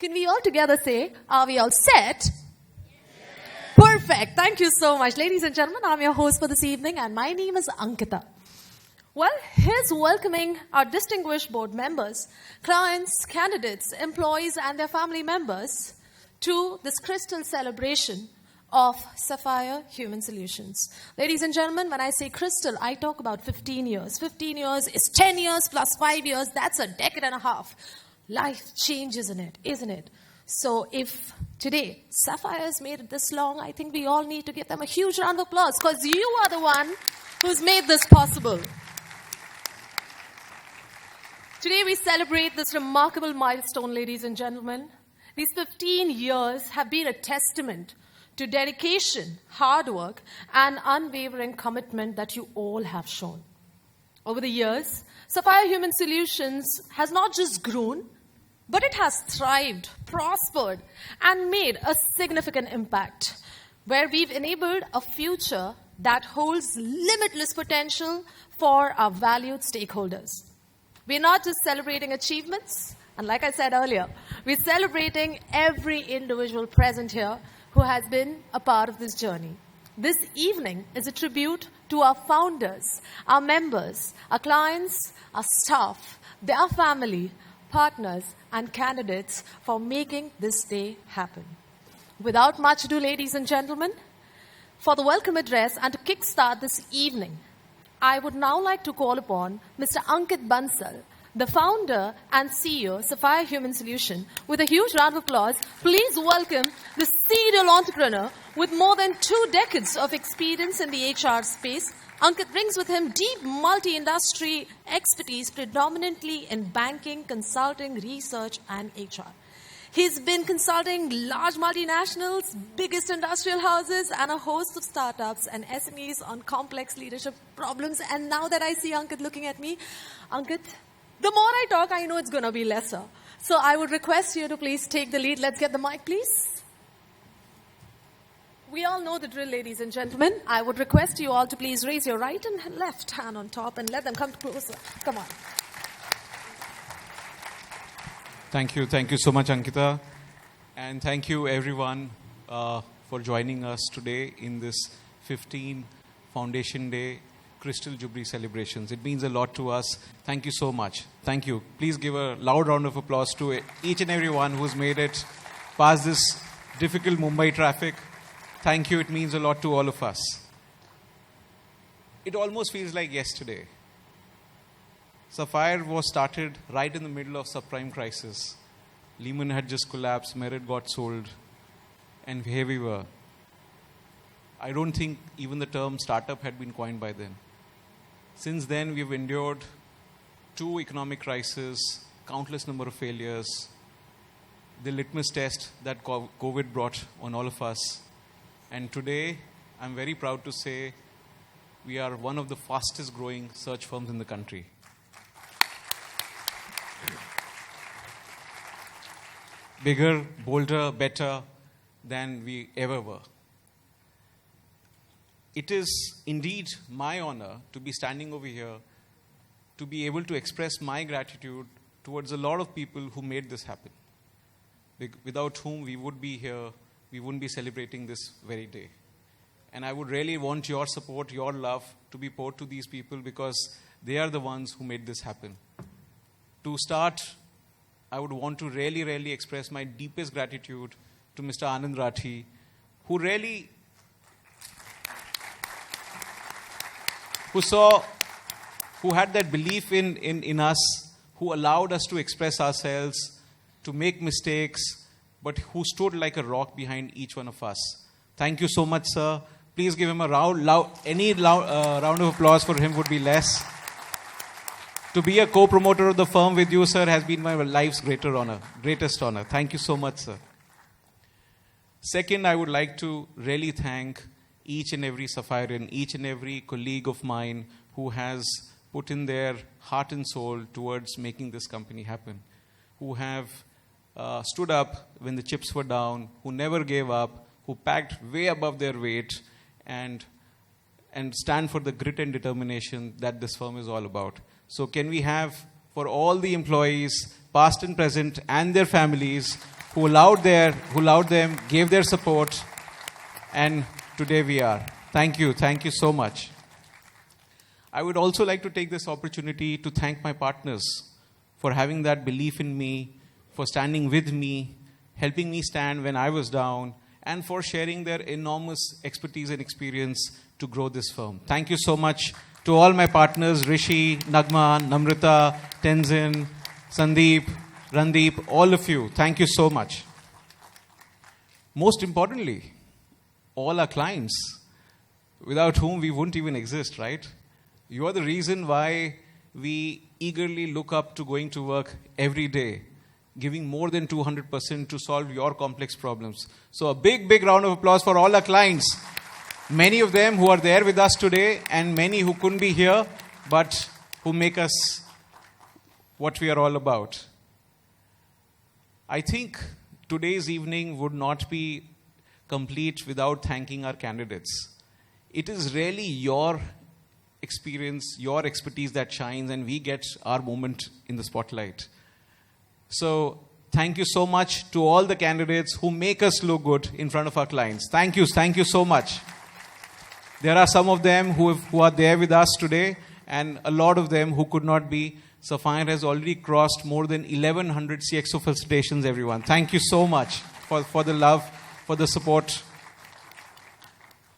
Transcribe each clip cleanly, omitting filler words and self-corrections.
Can we all together say, are we all set? Perfect. Thank you so much. Ladies and gentlemen, I'm your host for this evening and my name is Ankita. Well, here's welcoming our distinguished board members, clients, candidates, employees and their family members to this crystal celebration of Sapphire Human Solutions. Ladies and gentlemen, when I say crystal, I talk about 15 years. 15 years is 10 years plus 5 years. That's a decade and a half. Life changes in it, isn't it? So if today Sapphire has made it this long, I think we all need to give them a huge round of applause because you are the one who's made this possible. Today we celebrate this remarkable milestone, ladies and gentlemen. These 15 years have been a testament to dedication, hard work, and unwavering commitment that you all have shown. Over the years, Sapphire Human Solutions has not just grown, but it has thrived, prospered, and made a significant impact, where we've enabled a future that holds limitless potential for our valued stakeholders. We're not just celebrating achievements, and like I said earlier, we're celebrating every individual present here who has been a part of this journey. This evening is a tribute to our founders, our members, our clients, our staff, their family, partners, and candidates for making this day happen. Without much ado, ladies and gentlemen, for the welcome address and to kickstart this evening, I would now like to call upon Mr. Ankit Bansal, the founder and CEO, Sapphire Human Solution. With a huge round of applause, please welcome the serial entrepreneur with more than 2 decades of experience in the HR space. Ankit brings with him deep multi-industry expertise, predominantly in banking, consulting, research, and HR. He's been consulting large multinationals, biggest industrial houses, and a host of startups and SMEs on complex leadership problems. And now that I see Ankit looking at me, Ankit, the more I talk, I know it's going to be lesser. So I would request you to please take the lead. Let's get the mic, please. We all know the drill, ladies and gentlemen. I would request you all to please raise your right and left hand on top and let them come closer. Come on. Thank you. Thank you so much, Ankita. And thank you, everyone, for joining us today in this 15 Foundation Day Crystal Jubilee celebrations. It means a lot to us. Thank you so much. Thank you. Please give a loud round of applause to each and every one who's made it past this difficult Mumbai traffic. Thank you. It means a lot to all of us. It almost feels like yesterday. Sapphire was started right in the middle of subprime crisis. Lehman had just collapsed, Merit got sold, and here we were. I don't think even the term startup had been coined by then. Since then, we've endured 2 economic crises, countless number of failures, the litmus test that COVID brought on all of us. And today, I'm very proud to say we are one of the fastest growing search firms in the country. Bigger, bolder, better than we ever were. It is indeed my honor to be standing over here, to be able to express my gratitude towards a lot of people who made this happen, without whom we would be here, we wouldn't be celebrating this very day. And I would really want your support, your love to be poured to these people because they are the ones who made this happen. To start, I would want to really express my deepest gratitude to Mr. ANAND RATHI, who had that belief in us, who allowed us to express ourselves, to make mistakes, but who stood like a rock behind each one of us. Thank you so much, sir. Please give him a round of applause for him would be less. To be a co-promoter of the firm with you, sir, has been my life's greatest honor. Thank you so much, sir. Second, I would like to really thank each and every Sapphirean, each and every colleague of mine who has put in their heart and soul towards making this company happen, who have stood up when the chips were down, who never gave up, who packed way above their weight, and stand for the grit and determination that this firm is all about. So can we have, for all the employees, past and present, and their families, who allowed them, gave their support, and today we are. Thank you so much. I would also like to take this opportunity to thank my partners for having that belief in me, for standing with me, helping me stand when I was down, and for sharing their enormous expertise and experience to grow this firm. Thank you so much to all my partners, Rishi, Nagma, Namrita, Tenzin, Sandeep, Randeep, all of you. Thank you so much. Most importantly, all our clients, without whom we wouldn't even exist, right? You are the reason why we eagerly look up to going to work every day, giving more than 200% to solve your complex problems. So a big, big round of applause for all our clients. Many of them who are there with us today and many who couldn't be here, but who make us what we are all about. I think today's evening would not be complete without thanking our candidates. It is really your experience, your expertise that shines, and we get our moment in the spotlight. So thank you so much to all the candidates who make us look good in front of our clients. Thank you so much. There are some of them who are there with us today, and a lot of them who could not be. Sapphire has already crossed more than 1,100 CXO felicitations, everyone. Thank you so much for the love, for the support.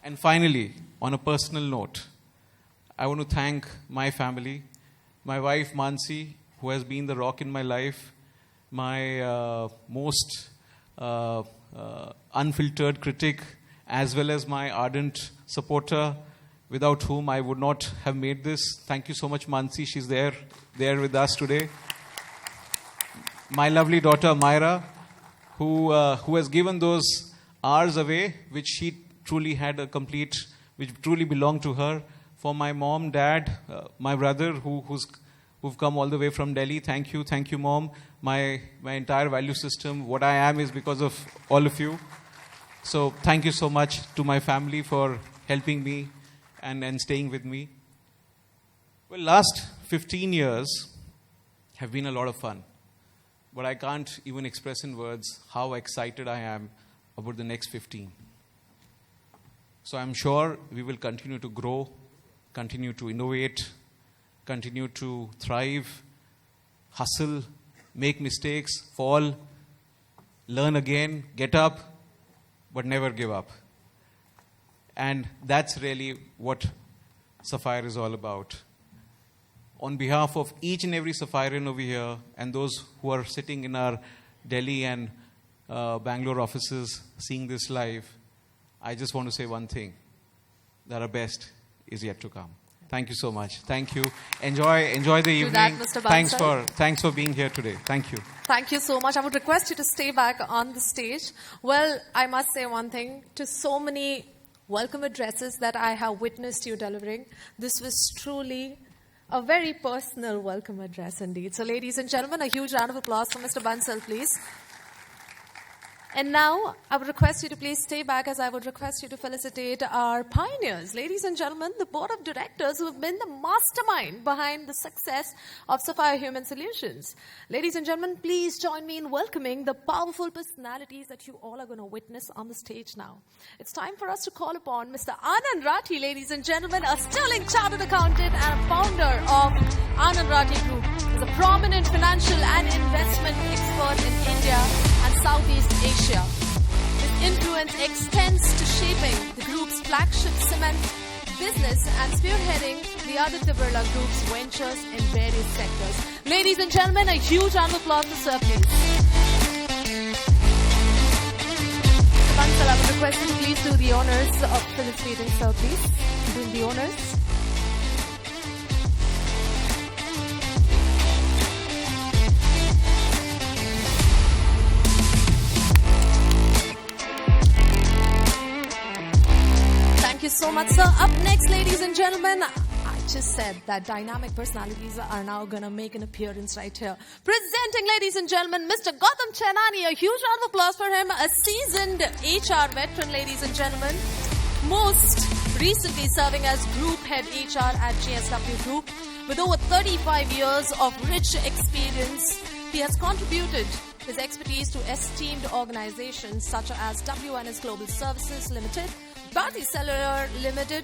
And finally, on a personal note, I want to thank my family, my wife Mansi, who has been the rock in my life, my most unfiltered critic, as well as my ardent supporter, without whom I would not have made this. Thank you so much, Mansi. She's there with us today. My lovely daughter, Myra, who has given those hours away, which she truly had which truly belonged to her. For my mom, dad, my brother, who've come all the way from Delhi. Thank you, Mom. My entire value system, what I am, is because of all of you. So thank you so much to my family for helping me and staying with me. Well, last 15 years have been a lot of fun, but I can't even express in words how excited I am about the next 15. So I'm sure we will continue to grow, continue to innovate, continue to thrive, hustle, make mistakes, fall, learn again, get up, but never give up. And that's really what Sapphire is all about. On behalf of each and every Sapphirean over here and those who are sitting in our Delhi and Bangalore offices seeing this live, I just want to say one thing, that our best is yet to come. Thank you so much. Thank you. Enjoy the evening. That, Mr. Bansal. Thanks for being here today. Thank you. Thank you so much. I would request you to stay back on the stage. Well, I must say one thing. To so many welcome addresses that I have witnessed you delivering, this was truly a very personal welcome address indeed. So ladies and gentlemen, a huge round of applause for Mr. Bansal, please. And now, I would request you to please stay back, as I would request you to felicitate our pioneers. Ladies and gentlemen, the board of directors who have been the mastermind behind the success of Sapphire Human Solutions. Ladies and gentlemen, please join me in welcoming the powerful personalities that you all are going to witness on the stage now. It's time for us to call upon Mr. ANAND RATHI, ladies and gentlemen, a sterling chartered accountant and a founder of ANAND RATHI Group. He's a prominent financial and investment expert in India and Southeast Asia. His influence extends to shaping the group's flagship cement business and spearheading the Aditya Birla Group's ventures in various sectors. Ladies and gentlemen, a huge round of applause for Sir, please. Bansal, I would request you to please do the honors of felicitating Sir, please. Doing the honors. Thank you so much, sir. Up next, ladies and gentlemen, I just said that dynamic personalities are now going to make an appearance right here. Presenting, ladies and gentlemen, Mr. GAUTAM CHAINANI. A huge round of applause for him. A seasoned HR veteran, ladies and gentlemen. Most recently serving as Group Head HR at GSW Group. With over 35 years of rich experience, he has contributed his expertise to esteemed organizations such as WNS Global Services Limited, Bharti Cellular Limited,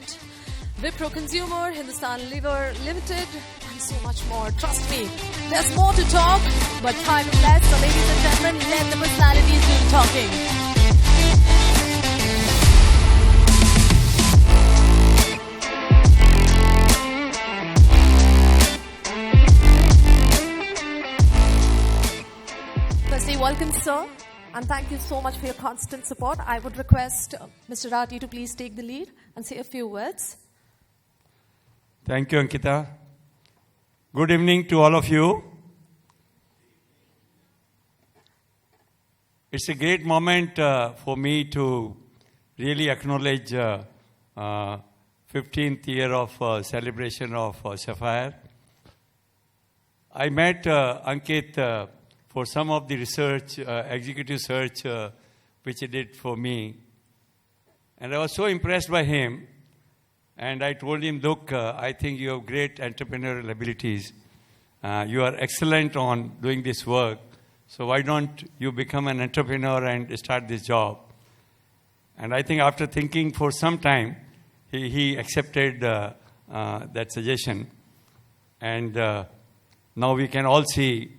Wipro Consumer, Hindustan Liver Limited, and so much more. Trust me, there's more to talk, but time is less. So ladies and gentlemen, let the personalities do the talking. Firstly, welcome, sir, and thank you so much for your constant support. I would request Mr. Rathi to please take the lead and say a few words. Thank you, Ankita. Good evening to all of you. It's a great moment for me to really acknowledge 15th year of celebration of Sapphire. I met Ankit for some of the research, executive search, which he did for me. And I was so impressed by him. And I told him, look, I think you have great entrepreneurial abilities. You are excellent on doing this work. So why don't you become an entrepreneur and start this job? And I think after thinking for some time, he accepted that suggestion. And now we can all see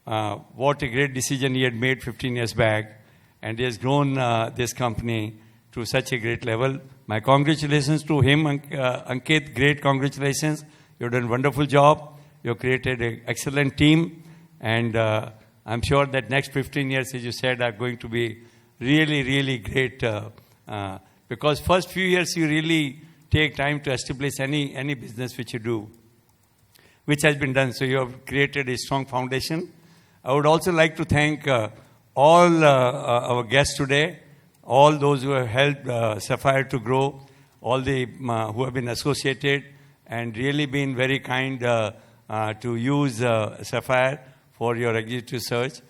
what a great decision he had made 15 years back. And he has grown this company to such a great level. My congratulations to him, Ankit. Great congratulations. You've done a wonderful job. You've created an excellent team. And I'm sure that next 15 years, as you said, are going to be really, really great. Because first few years, you really take time to establish any business which you do, which has been done. So you have created a strong foundation. I would also like to thank all our guests today, all those who have helped Sapphire to grow, all the who have been associated and really been very kind to use Sapphire for your executive search.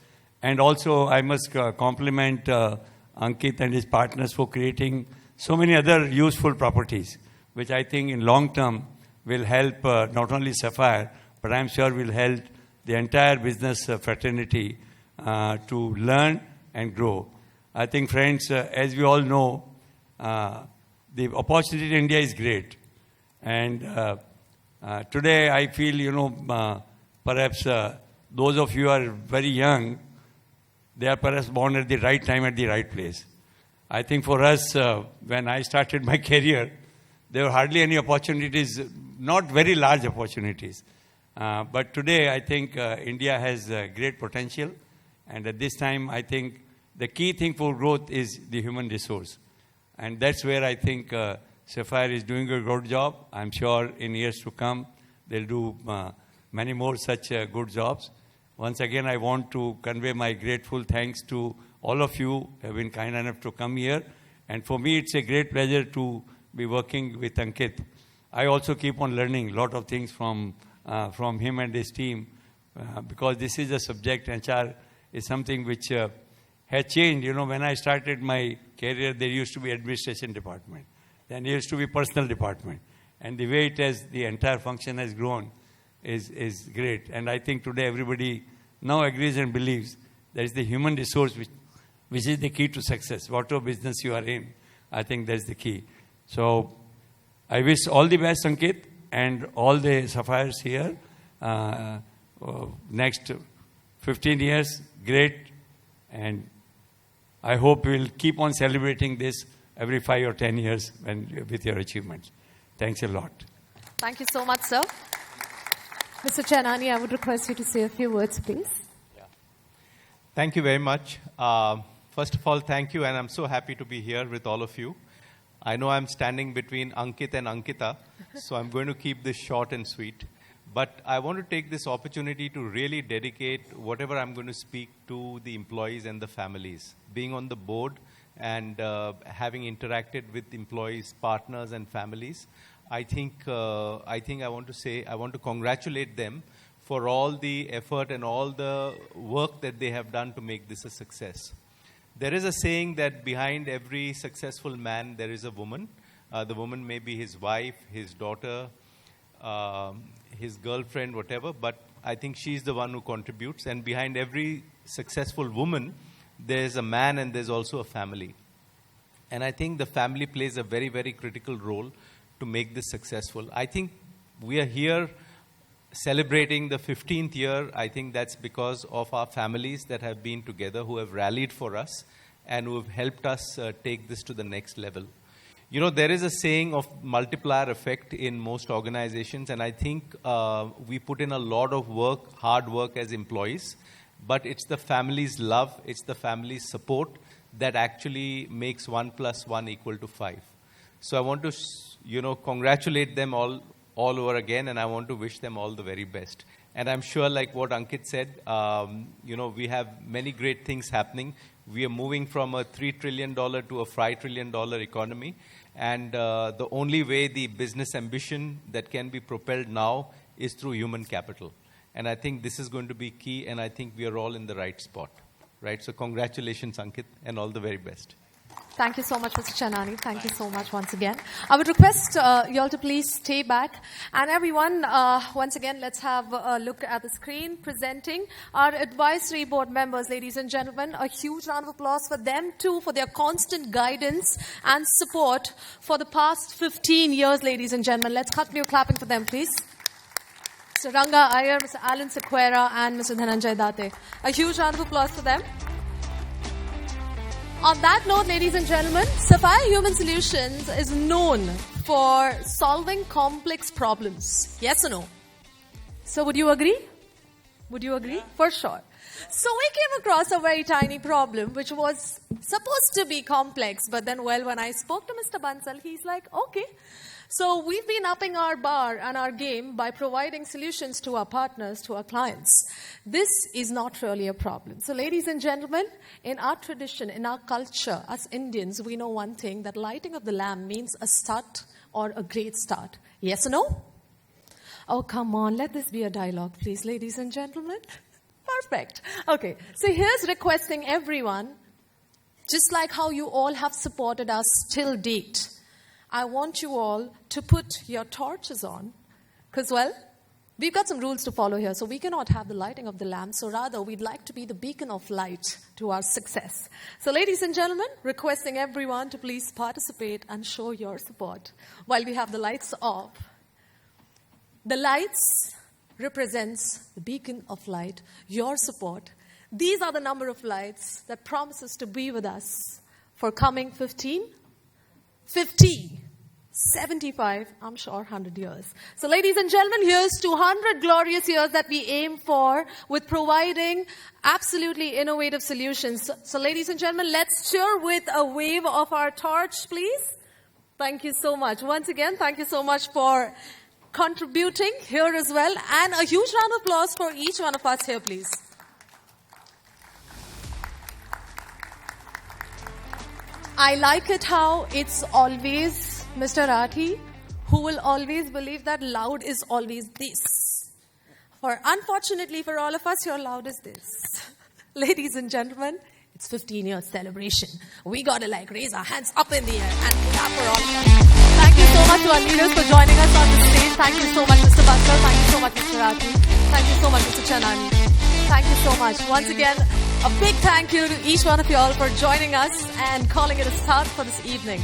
And also I must compliment Ankit and his partners for creating so many other useful properties, which I think in long term will help not only Sapphire, but I'm sure will help the entire business fraternity to learn and grow. I think, friends, as we all know, the opportunity in India is great. And today I feel, perhaps those of you who are very young, they are perhaps born at the right time, at the right place. I think for us, when I started my career, there were hardly any opportunities, not very large opportunities. But today, I think India has great potential. And at this time, I think the key thing for growth is the human resource. And that's where I think Sapphire is doing a good job. I'm sure in years to come, they'll do many more such good jobs. Once again, I want to convey my grateful thanks to all of you who have been kind enough to come here. And for me, it's a great pleasure to be working with Ankit. I also keep on learning a lot of things from him and his team, because this is a subject, HR is something which has changed. When I started my career, there used to be administration department. Then there used to be personal department. And the way the entire function has grown is great. And I think today everybody now agrees and believes that is the human resource which is the key to success. Whatever business you are in, I think that's the key. So I wish all the best, Ankit, and all the Sapphires here. Next 15 years, great. And I hope we'll keep on celebrating this every 5 or 10 years with your achievements. Thanks a lot. Thank you so much, sir. Mr. Chainani, I would request you to say a few words, please. Yeah. Thank you very much. First of all, thank you, and I'm so happy to be here with all of you. I know I'm standing between Ankit and Ankita, so I'm going to keep this short and sweet. But I want to take this opportunity to really dedicate whatever I'm going to speak to the employees and the families. Being on the board and having interacted with employees, partners, and families, I think I want to congratulate them for all the effort and all the work that they have done to make this a success. There is a saying that behind every successful man, there is a woman. The woman may be his wife, his daughter, his girlfriend, whatever, but I think she's the one who contributes. And behind every successful woman, there's a man and there's also a family. And I think the family plays a very, very critical role to make this successful. I think we are here celebrating the 15th year. I think that's because of our families that have been together, who have rallied for us and who have helped us take this to the next level. You know, there is a saying of multiplier effect in most organizations, and I think we put in a lot of work, hard work as employees, but it's the family's love, it's the family's support that actually makes 1 + 1 = 5. So I want to, congratulate them all over again, and I want to wish them all the very best. And I'm sure, like what Ankit said, we have many great things happening. We are moving from a $3 trillion to a $5 trillion economy. And the only way the business ambition that can be propelled now is through human capital. And I think this is going to be key, and I think we are all in the right spot. Right? So congratulations, Ankit, and all the very best. Thank you so much, Mr. Chainani. Thank you so much once again. I would request you all to please stay back. And everyone, once again, let's have a look at the screen presenting our advisory board members, ladies and gentlemen. A huge round of applause for them too, for their constant guidance and support for the past 15 years, ladies and gentlemen. Let's continue clapping for them, please. Mr. Ranga Iyer, Mr. Alan Sequeira, and Mr. Dhananjay Date. A huge round of applause for them. On that note, ladies and gentlemen, Sapphire Human Solutions is known for solving complex problems. Yes or no? So would you agree? Would you agree? Yeah. For sure. So we came across a very tiny problem which was supposed to be complex, but then, when I spoke to Mr. Bansal, he's like, okay. So we've been upping our bar and our game by providing solutions to our partners, to our clients. This is not really a problem. So ladies and gentlemen, in our tradition, in our culture, as Indians, we know one thing, that lighting of the lamp means a start or a great start. Yes or no? Oh, come on, let this be a dialogue, please, ladies and gentlemen. Perfect. Okay, so here's requesting everyone, just like how you all have supported us till date, I want you all to put your torches on, because, we've got some rules to follow here, so we cannot have the lighting of the lamp, so rather we'd like to be the beacon of light to our success. So ladies and gentlemen, requesting everyone to please participate and show your support while we have the lights off. The lights represents the beacon of light, your support. These are the number of lights that promises to be with us for coming 15, 50, 75, I'm sure 100 years. So ladies and gentlemen, here's 200 glorious years that we aim for with providing absolutely innovative solutions. So ladies and gentlemen, let's cheer with a wave of our torch, please. Thank you so much. Once again, thank you so much for contributing here as well. And a huge round of applause for each one of us here, please. I like it how it's always Mr. Rathi who will always believe that loud is always this. Unfortunately for all of us, your loud is this. Ladies and gentlemen, it's 15 years celebration. We gotta raise our hands up in the air and clap for all of us. Thank you so much to our leaders for joining us on the stage. Thank you so much, Mr. Bansal. Thank you so much, Mr. Rathi. Thank you so much, Mr. Chainani. Thank you so much. Once again, a big thank you to each one of you all for joining us and calling it a start for this evening.